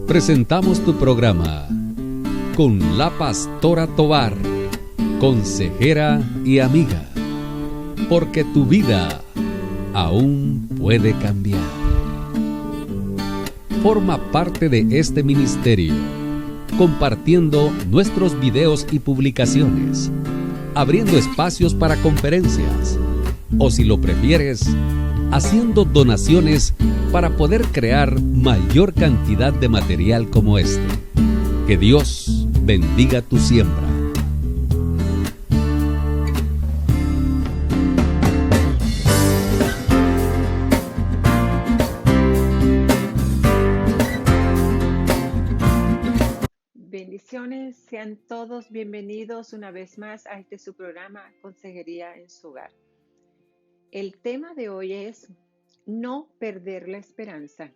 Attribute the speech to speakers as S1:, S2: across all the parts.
S1: presentamos tu programa con la pastora Tovar, consejera y amiga, porque tu vida aún puede cambiar. Forma parte de este ministerio, compartiendo nuestros videos y publicaciones, abriendo espacios para conferencias, o si lo prefieres, haciendo donaciones para poder crear mayor cantidad de material como este. Que Dios bendiga tu siembra.
S2: Bendiciones, sean todos bienvenidos una vez más a este su programa Consejería en su Hogar. El tema de hoy es no perder la esperanza.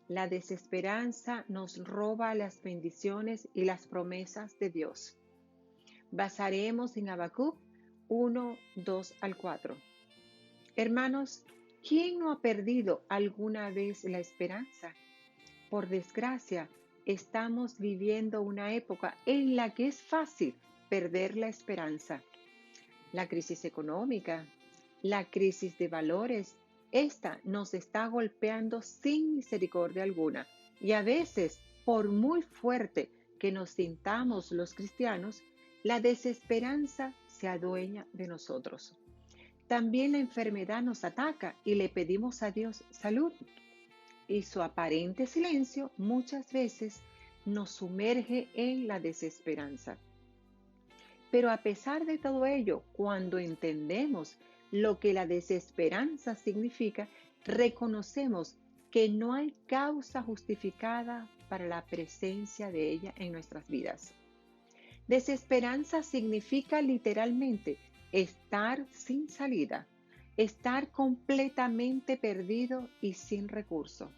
S2: La desesperanza nos roba las bendiciones y las promesas de Dios. Basaremos en Habacuc 1, 2 al 4. Hermanos, ¿quién no ha perdido alguna vez la esperanza? Por desgracia, estamos viviendo una época en la que es fácil perder la esperanza. La crisis económica, la crisis de valores, esta nos está golpeando sin misericordia alguna. Y a veces, por muy fuerte que nos sintamos los cristianos, la desesperanza se adueña de nosotros. También la enfermedad nos ataca y le pedimos a Dios salud. Y su aparente silencio muchas veces nos sumerge en la desesperanza. Pero a pesar de todo ello, cuando entendemos lo que la desesperanza significa, reconocemos que no hay causa justificada para la presencia de ella en nuestras vidas. Desesperanza significa literalmente estar sin salida, estar completamente perdido y sin recurso.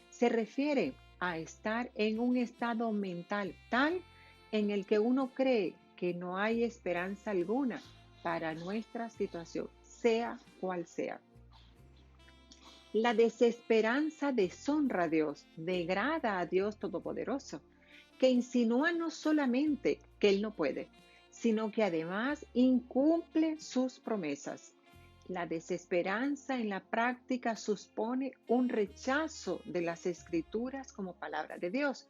S2: Se refiere a estar en un estado mental tal en el que uno cree que no hay esperanza alguna para nuestra situación, sea cual sea. La desesperanza deshonra a Dios, degrada a Dios Todopoderoso, que insinúa no solamente que Él no puede, sino que además incumple sus promesas. La desesperanza en la práctica supone un rechazo de las Escrituras como palabra de Dios.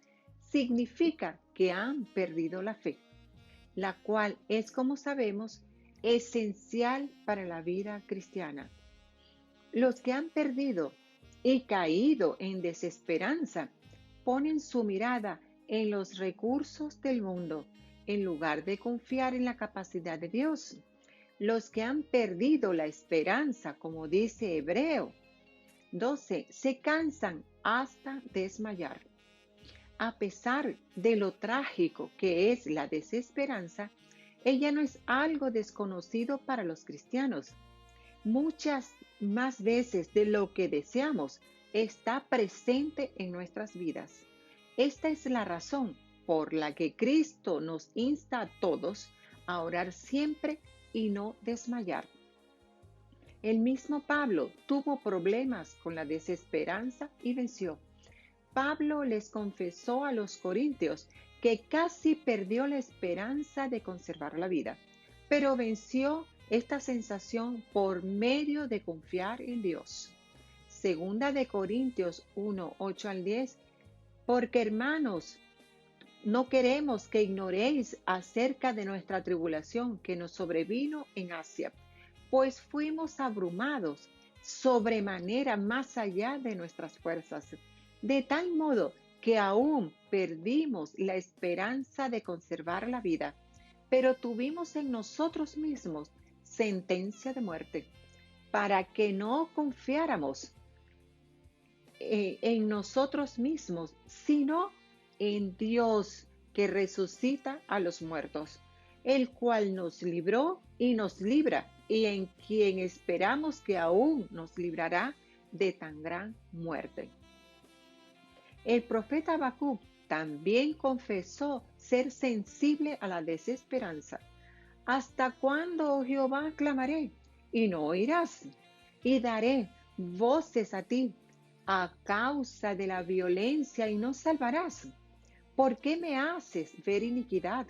S2: Significa que han perdido la fe, la cual es, como sabemos, esencial para la vida cristiana. Los que han perdido y caído en desesperanza ponen su mirada en los recursos del mundo en lugar de confiar en la capacidad de Dios. Los que han perdido la esperanza, como dice Hebreo 12, se cansan hasta desmayar. A pesar de lo trágico que es la desesperanza, ella no es algo desconocido para los cristianos. Muchas más veces de lo que deseamos está presente en nuestras vidas. Esta es la razón por la que Cristo nos insta a todos a orar siempre y no desmayar. El mismo Pablo tuvo problemas con la desesperanza y venció. Pablo les confesó a los corintios que casi perdió la esperanza de conservar la vida, pero venció esta sensación por medio de confiar en Dios. Segunda de Corintios 1, 8 al 10, porque hermanos, no queremos que ignoréis acerca de nuestra tribulación que nos sobrevino en Asia, pues fuimos abrumados sobremanera más allá de nuestras fuerzas, de tal modo que aún perdimos la esperanza de conservar la vida, pero tuvimos en nosotros mismos sentencia de muerte, para que no confiáramos en nosotros mismos, sino en Dios que resucita a los muertos, el cual nos libró y nos libra, y en quien esperamos que aún nos librará de tan gran muerte. El profeta Habacuc también confesó ser sensible a la desesperanza. ¿Hasta cuándo, oh Jehová, clamaré y no oirás? Y daré voces a ti. a causa de la violencia y no salvarás. ¿Por qué me haces ver iniquidad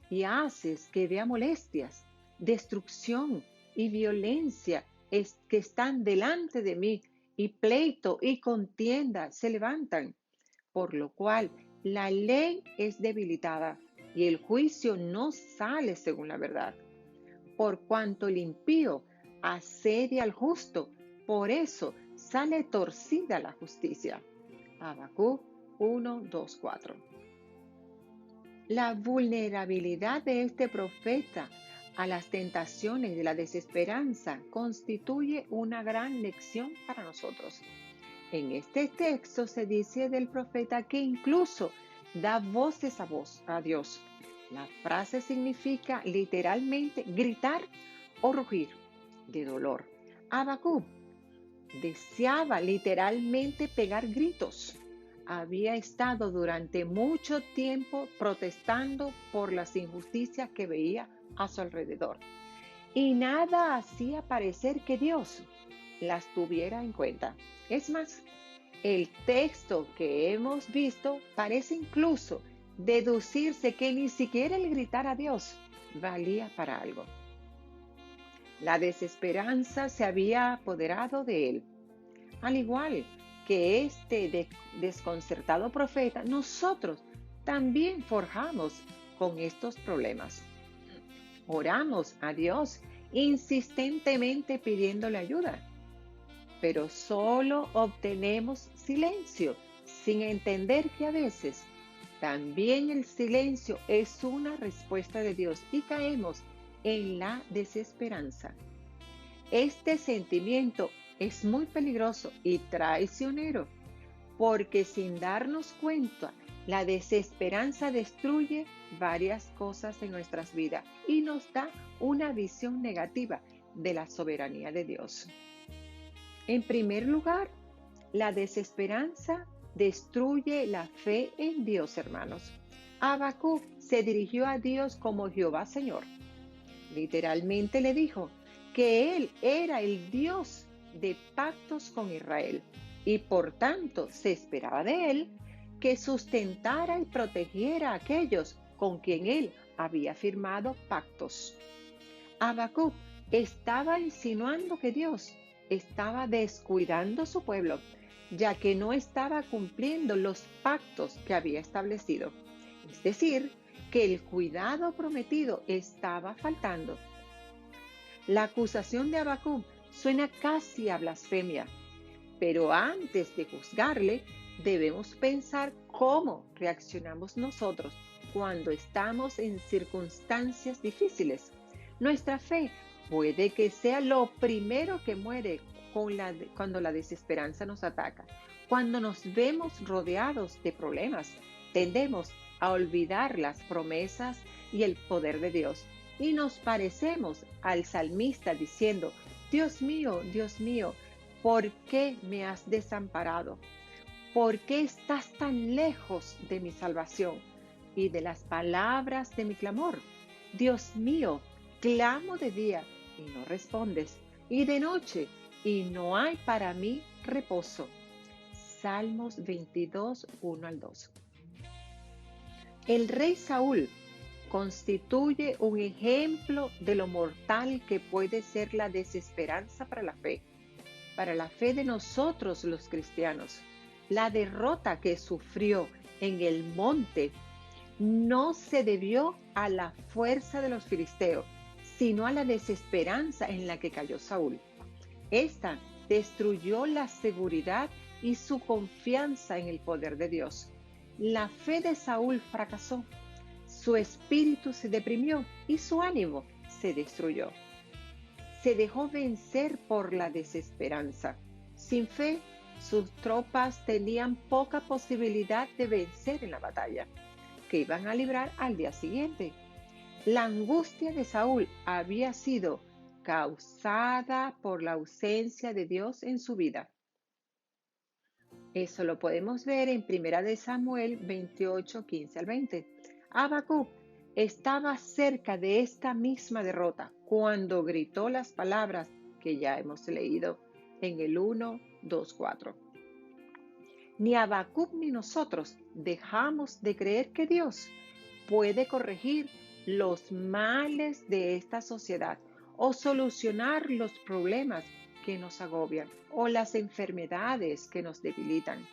S2: y haces que vea molestias, destrucción y violencia que están delante de mí, y pleito y contienda se levantan? Por lo cual la ley es debilitada y el juicio no sale según la verdad. Por cuanto el impío asedia al justo, por eso sale torcida la justicia. Habacuc 1, 2, 4. La vulnerabilidad de este profeta a las tentaciones de la desesperanza constituye una gran lección para nosotros. En este texto se dice del profeta que incluso da voces a Dios. La frase significa literalmente gritar o rugir de dolor. Habacuc deseaba literalmente pegar gritos. Había estado durante mucho tiempo protestando por las injusticias que veía a su alrededor. Y nada hacía parecer que Dios las tuviera en cuenta. Es más, el texto que hemos visto parece incluso deducirse que ni siquiera el gritar a Dios valía para algo. La desesperanza se había apoderado de él. Al igual que este desconcertado profeta, nosotros también forjamos con estos problemas. Oramos a Dios insistentemente pidiéndole ayuda, pero solo obtenemos silencio, sin entender que a veces también el silencio es una respuesta de Dios y caemos en la desesperanza. Este sentimiento es muy peligroso y traicionero, porque sin darnos cuenta, la desesperanza destruye varias cosas en nuestras vidas y nos da una visión negativa de la soberanía de Dios. En primer lugar, la desesperanza destruye la fe en Dios, hermanos. Habacuc se dirigió a Dios como Jehová Señor. Literalmente le dijo que Él era el Dios de pactos con Israel y por tanto se esperaba de Él que sustentara y protegiera a aquellos con quien Él había firmado pactos. Habacuc estaba insinuando que Dios estaba descuidando a su pueblo, ya que no estaba cumpliendo los pactos que había establecido. Es decir, que el cuidado prometido estaba faltando. La acusación de Habacuc suena casi a blasfemia, pero antes de juzgarle, debemos pensar cómo reaccionamos nosotros cuando estamos en circunstancias difíciles. Nuestra fe puede que sea lo primero que muere cuando la desesperanza nos ataca. Cuando nos vemos rodeados de problemas, tendemos a olvidar las promesas y el poder de Dios. Y nos parecemos al salmista diciendo: Dios mío, ¿por qué me has desamparado? ¿Por qué estás tan lejos de mi salvación y de las palabras de mi clamor? Dios mío, clamo de día y no respondes, y de noche y no hay para mí reposo. Salmos 22, 1 al 2. El rey Saúl constituye un ejemplo de lo mortal que puede ser la desesperanza para la fe de nosotros los cristianos. La derrota que sufrió en el monte no se debió a la fuerza de los filisteos, sino a la desesperanza en la que cayó Saúl. Esta destruyó la seguridad y su confianza en el poder de Dios. La fe de Saúl fracasó, su espíritu se deprimió y su ánimo se destruyó. Se dejó vencer por la desesperanza. Sin fe, sus tropas tenían poca posibilidad de vencer en la batalla que iban a librar al día siguiente. La angustia de Saúl había sido causada por la ausencia de Dios en su vida. Eso lo podemos ver en 1 Samuel 28, 15 al 20. Habacuc estaba cerca de esta misma derrota cuando gritó las palabras que ya hemos leído en el 1, 2, 4. Ni Habacuc ni nosotros dejamos de creer que Dios puede corregir los males de esta sociedad o solucionar los problemas que nos agobian o las enfermedades que nos debilitan.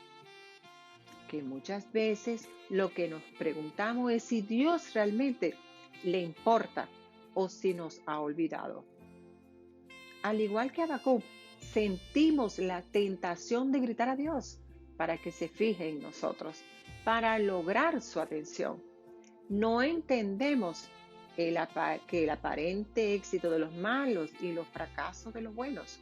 S2: Que muchas veces lo que nos preguntamos es si Dios realmente le importa o si nos ha olvidado. Al igual que Habacuc, sentimos la tentación de gritar a Dios para que se fije en nosotros, para lograr su atención. No entendemos que el aparente éxito de los malos y los fracasos de los buenos.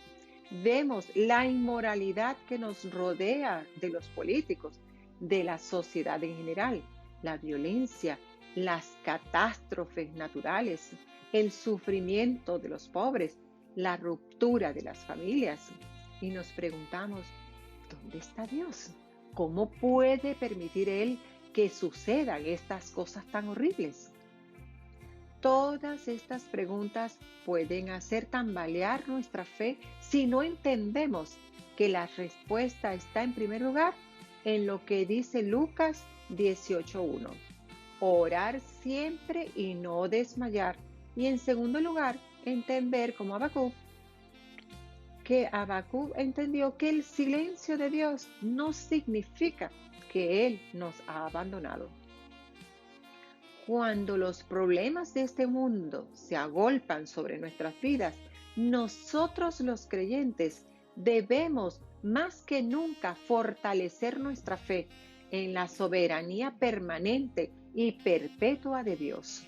S2: Vemos la inmoralidad que nos rodea de los políticos, de la sociedad en general, la violencia, las catástrofes naturales, el sufrimiento de los pobres, la ruptura de las familias. Y nos preguntamos, ¿dónde está Dios? ¿Cómo puede permitir Él que sucedan estas cosas tan horribles? Todas estas preguntas pueden hacer tambalear nuestra fe si no entendemos que la respuesta está en primer lugar en lo que dice Lucas 18:1. Orar siempre y no desmayar. Y en segundo lugar, entender como Habacuc, que Habacuc entendió que el silencio de Dios no significa que Él nos ha abandonado. Cuando los problemas de este mundo se agolpan sobre nuestras vidas, nosotros los creyentes debemos más que nunca fortalecer nuestra fe en la soberanía permanente y perpetua de Dios.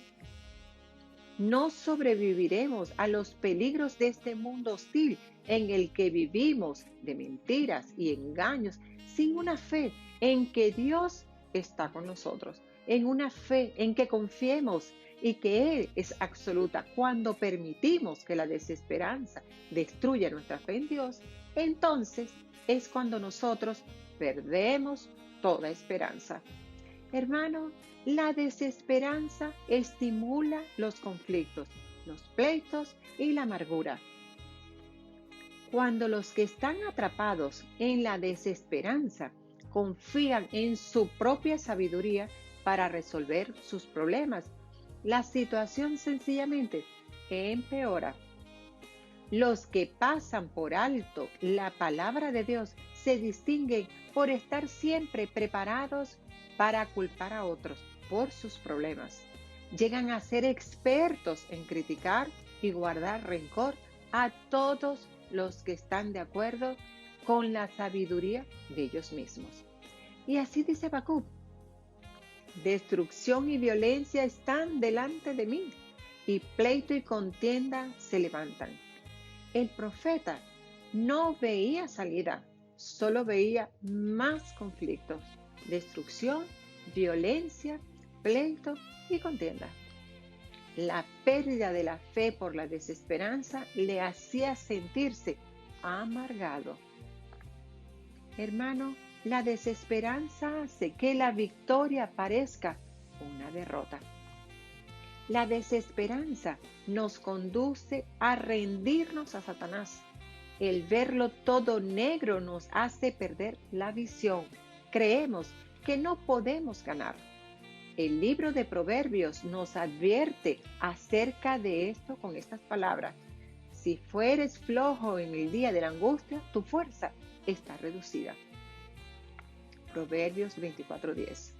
S2: No sobreviviremos a los peligros de este mundo hostil en el que vivimos de mentiras y engaños sin una fe en que Dios está con nosotros, en una fe en que confiemos y que Él es absoluta. Cuando permitimos que la desesperanza destruya nuestra fe en Dios, entonces es cuando nosotros perdemos toda esperanza. Hermano, la desesperanza estimula los conflictos, los pleitos y la amargura. Cuando los que están atrapados en la desesperanza confían en su propia sabiduría para resolver sus problemas, la situación sencillamente empeora. Los que pasan por alto la palabra de Dios se distinguen por estar siempre preparados para culpar a otros por sus problemas. Llegan a ser expertos en criticar y guardar rencor a todos los que están de acuerdo con la sabiduría de ellos mismos. Y así dice Habacuc: destrucción y violencia están delante de mí, y pleito y contienda se levantan. El profeta no veía salida, solo veía más conflictos, destrucción, violencia, pleito y contienda. La pérdida de la fe por la desesperanza le hacía sentirse amargado. Hermano, la desesperanza hace que la victoria parezca una derrota. La desesperanza nos conduce a rendirnos a Satanás. El verlo todo negro nos hace perder la visión. Creemos que no podemos ganar. El libro de Proverbios nos advierte acerca de esto con estas palabras: si fueres flojo en el día de la angustia, tu fuerza está reducida. Proverbios 24:10.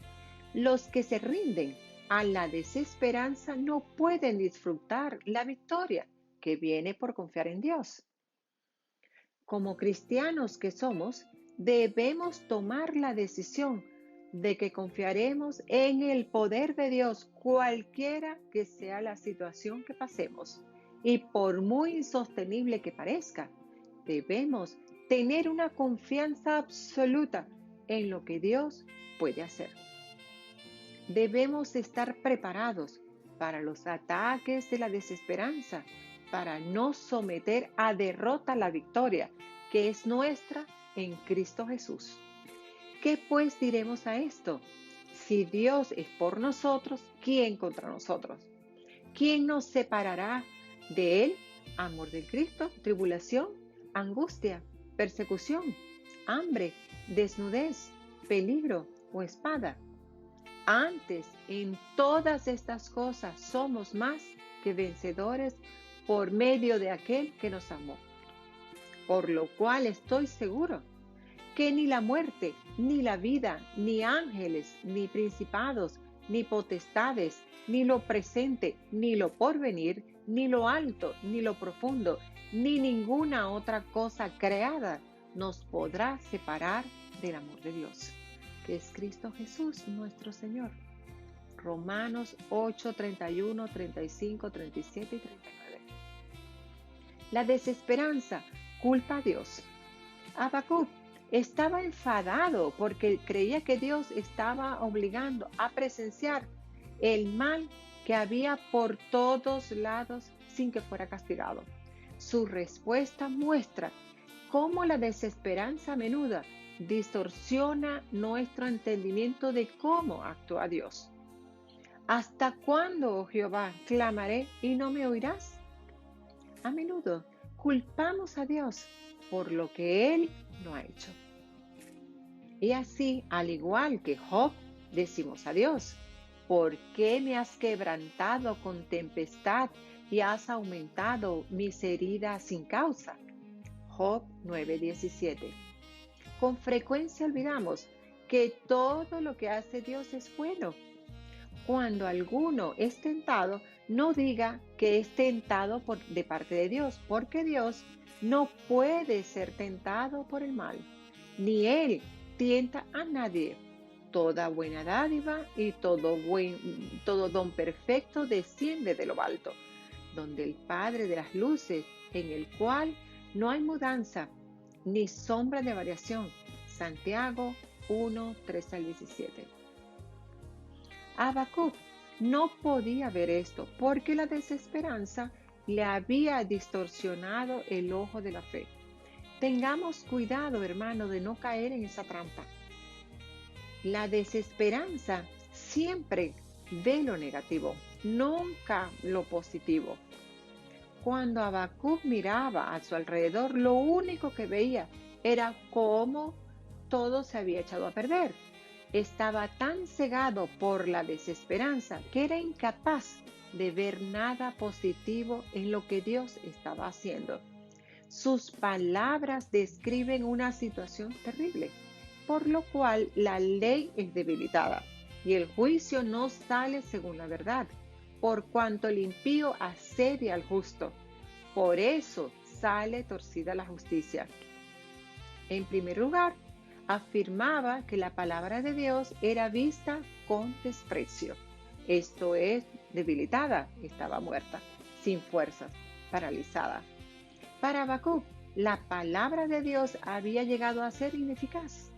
S2: Los que se rinden a la desesperanza no pueden disfrutar la victoria que viene por confiar en Dios. Como cristianos que somos, debemos tomar la decisión de que confiaremos en el poder de Dios, cualquiera que sea la situación que pasemos. Y por muy insostenible que parezca, debemos tener una confianza absoluta en lo que Dios puede hacer. Debemos estar preparados para los ataques de la desesperanza, para no someter a derrota la victoria que es nuestra en Cristo Jesús. ¿Qué pues diremos a esto? Si Dios es por nosotros, ¿quién contra nosotros? ¿Quién nos separará de Él? Amor del Cristo, tribulación, angustia, persecución, hambre, desnudez, peligro o espada. Antes, en todas estas cosas somos más que vencedores por medio de aquel que nos amó. Por lo cual estoy seguro que ni la muerte, ni la vida, ni ángeles, ni principados, ni potestades, ni lo presente, ni lo porvenir, ni lo alto, ni lo profundo, ni ninguna otra cosa creada nos podrá separar del amor de Dios, que es Cristo Jesús nuestro Señor. Romanos 8, 31, 35, 37 y 39. La desesperanza culpa a Dios. Habacuc estaba enfadado porque creía que Dios estaba obligando a presenciar el mal que había por todos lados sin que fuera castigado. Su respuesta muestra cómo la desesperanza a menudo distorsiona nuestro entendimiento de cómo actúa Dios. ¿Hasta cuándo, oh Jehová, clamaré y no me oirás? A menudo culpamos a Dios por lo que Él no ha hecho. Y así, al igual que Job, decimos a Dios: ¿por qué me has quebrantado con tempestad y has aumentado mis heridas sin causa? Job 9:17. Con frecuencia olvidamos que todo lo que hace Dios es bueno. Cuando alguno es tentado, no diga que es tentado de parte de Dios, porque Dios no puede ser tentado por el mal, ni Él tienta a nadie. Toda buena dádiva y todo don perfecto desciende de lo alto, donde el Padre de las luces, en el cual no hay mudanza ni sombra de variación. Santiago 1, 13-17. Habacuc no podía ver esto porque la desesperanza le había distorsionado el ojo de la fe. Tengamos cuidado, hermano, de no caer en esa trampa. La desesperanza siempre ve lo negativo, nunca lo positivo. Cuando Habacuc miraba a su alrededor, lo único que veía era cómo todo se había echado a perder. Estaba tan cegado por la desesperanza que era incapaz de ver nada positivo en lo que Dios estaba haciendo. Sus palabras describen una situación terrible, por lo cual la ley es debilitada y el juicio no sale según la verdad, por cuanto el impío asedia al justo. Por eso sale torcida la justicia. En primer lugar, afirmaba que la palabra de Dios era vista con desprecio. Esto es, debilitada, estaba muerta, sin fuerzas, paralizada. Para Habacuc, la palabra de Dios había llegado a ser ineficaz.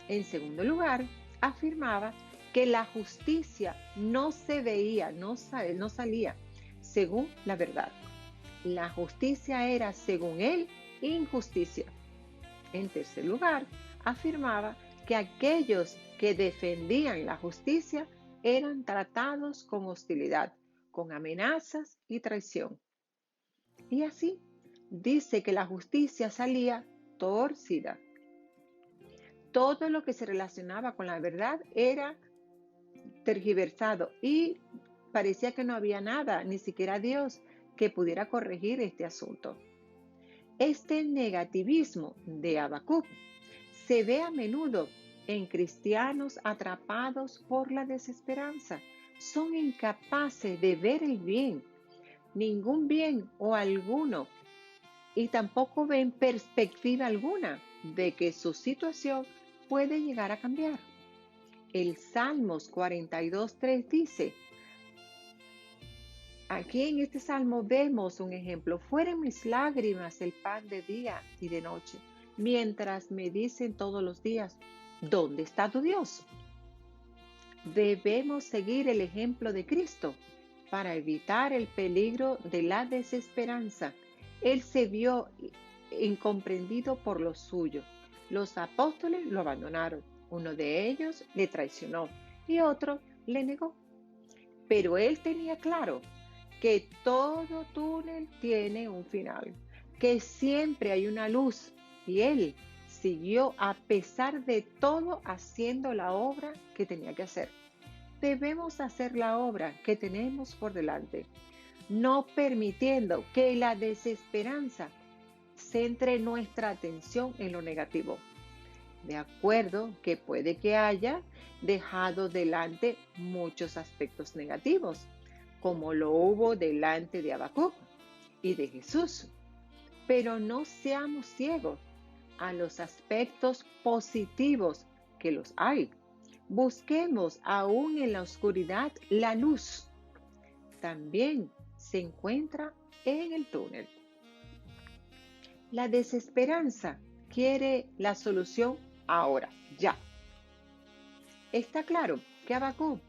S2: En segundo lugar, afirmaba que la justicia no se veía, no salía según la verdad. La justicia era, según él, injusticia. En tercer lugar, afirmaba que aquellos que defendían la justicia eran tratados con hostilidad, con amenazas y traición. Y así, dice que la justicia salía torcida. Todo lo que se relacionaba con la verdad era tergiversado y parecía que no había nada, ni siquiera Dios, que pudiera corregir este asunto. Este negativismo de Habacuc se ve a menudo en cristianos atrapados por la desesperanza. Son incapaces de ver el bien, ningún bien o alguno, y tampoco ven perspectiva alguna de que su situación puede llegar a cambiar. El Salmos 42:3 dice, aquí en este salmo vemos un ejemplo: fueren mis lágrimas el pan de día y de noche, mientras me dicen todos los días, ¿dónde está tu Dios? Debemos seguir el ejemplo de Cristo para evitar el peligro de la desesperanza. Él se vio incomprendido por los suyos. Los apóstoles lo abandonaron. Uno de ellos le traicionó y otro le negó. Pero él tenía claro que todo túnel tiene un final, que siempre hay una luz, y él siguió a pesar de todo haciendo la obra que tenía que hacer. Debemos hacer la obra que tenemos por delante, no permitiendo que la desesperanza centre nuestra atención en lo negativo. De acuerdo que puede que haya dejado delante muchos aspectos negativos, como lo hubo delante de Habacuc y de Jesús. Pero no seamos ciegos a los aspectos positivos que los hay. Busquemos aún en la oscuridad la luz. También se encuentra en el túnel. La desesperanza quiere la solución ahora, ya. Está claro que Habacuc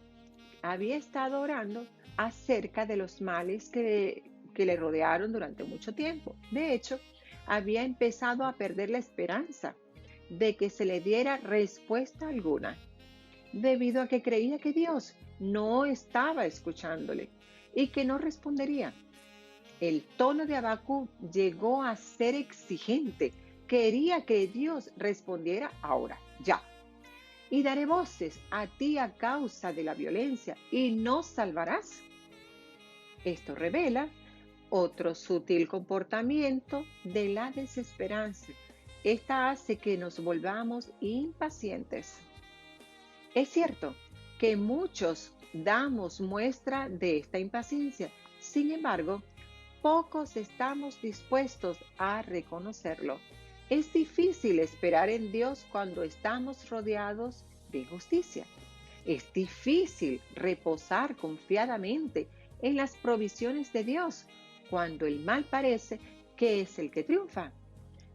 S2: había estado orando acerca de los males que le rodearon durante mucho tiempo. De hecho, había empezado a perder la esperanza de que se le diera respuesta alguna, debido a que creía que Dios no estaba escuchándole y que no respondería. El tono de Habacuc llegó a ser exigente. Quería que Dios respondiera ahora, ya. Y daré voces a ti a causa de la violencia y no salvarás. Esto revela otro sutil comportamiento de la desesperanza. Esta hace que nos volvamos impacientes. Es cierto que muchos damos muestra de esta impaciencia. Sin embargo, pocos estamos dispuestos a reconocerlo. Es difícil esperar en Dios cuando estamos rodeados de injusticia. Es difícil reposar confiadamente en las provisiones de Dios cuando el mal parece que es el que triunfa.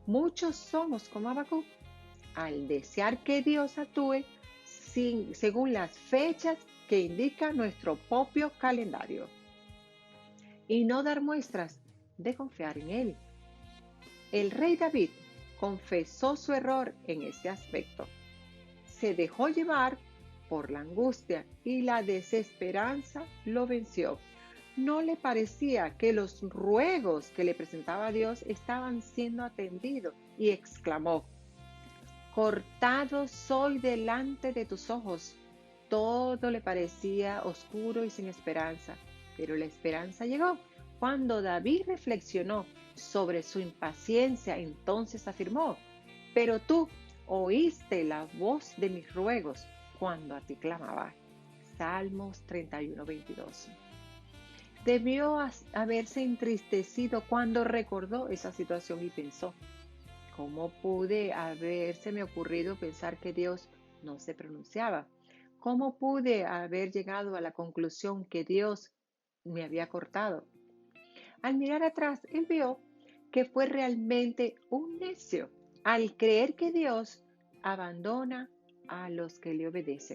S2: Muchos somos como Habacuc, al desear que Dios actúe según las fechas que indica nuestro propio calendario y no dar muestras de confiar en Él. El rey David confesó su error en este aspecto. Se dejó llevar por la angustia y la desesperanza lo venció. No le parecía que los ruegos que le presentaba a Dios estaban siendo atendidos y exclamó: cortado soy delante de tus ojos. Todo le parecía oscuro y sin esperanza, pero la esperanza llegó. Cuando David reflexionó sobre su impaciencia, entonces afirmó: pero tú oíste la voz de mis ruegos cuando a ti clamaba. Salmos 31:22. Debió haberse entristecido cuando recordó esa situación y pensó: ¿cómo pude habérseme ocurrido pensar que Dios no se pronunciaba? ¿Cómo pude haber llegado a la conclusión que Dios me había cortado? Al mirar atrás, él vio que fue realmente un necio al creer que Dios abandona a los que le obedecen.